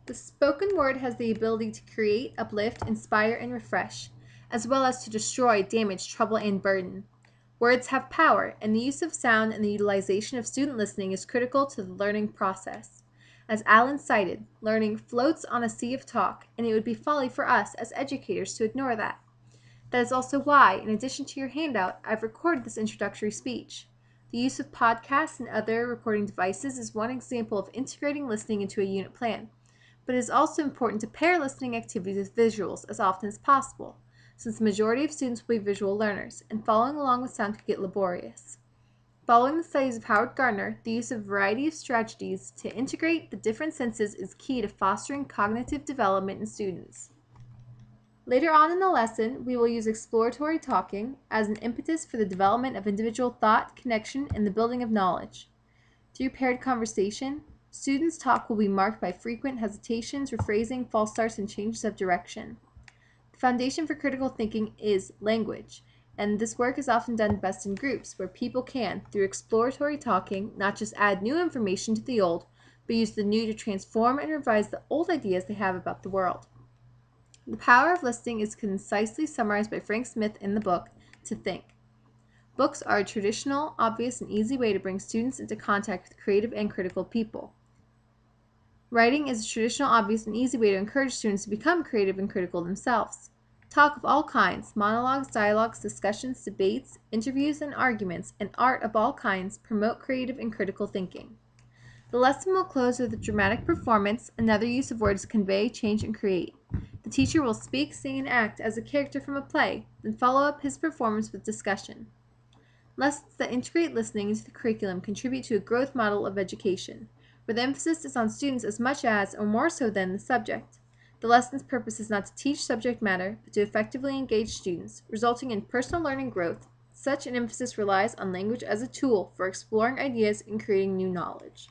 The spoken word has the ability to create, uplift, inspire, and refresh, as well as to destroy, damage, trouble, and burden. Words have power, and the use of sound and the utilization of student listening is critical to the learning process. As Allen cited, learning floats on a sea of talk, and it would be folly for us as educators to ignore that. That is also why, in addition to your handout, I've recorded this introductory speech. The use of podcasts and other recording devices is one example of integrating listening into a unit plan, but it is also important to pair listening activities with visuals as often as possible, since the majority of students will be visual learners, and following along with sound could get laborious. Following the studies of Howard Gardner, the use of a variety of strategies to integrate the different senses is key to fostering cognitive development in students. Later on in the lesson, we will use exploratory talking as an impetus for the development of individual thought, connection, and the building of knowledge. Through paired conversation, students' talk will be marked by frequent hesitations, rephrasing, false starts, and changes of direction. The foundation for critical thinking is language, and this work is often done best in groups where people can, through exploratory talking, not just add new information to the old, but use the new to transform and revise the old ideas they have about the world. The power of listening is concisely summarized by Frank Smith in the book, To Think. Books are a traditional, obvious, and easy way to bring students into contact with creative and critical people. Writing is a traditional, obvious, and easy way to encourage students to become creative and critical themselves. Talk of all kinds, monologues, dialogues, discussions, debates, interviews, and arguments, and art of all kinds promote creative and critical thinking. The lesson will close with a dramatic performance, another use of words to convey, change, and create. The teacher will speak, sing, and act as a character from a play, then follow up his performance with discussion. Lessons that integrate listening into the curriculum contribute to a growth model of education, where the emphasis is on students as much as, or more so than, the subject. The lesson's purpose is not to teach subject matter, but to effectively engage students, resulting in personal learning growth. Such an emphasis relies on language as a tool for exploring ideas and creating new knowledge.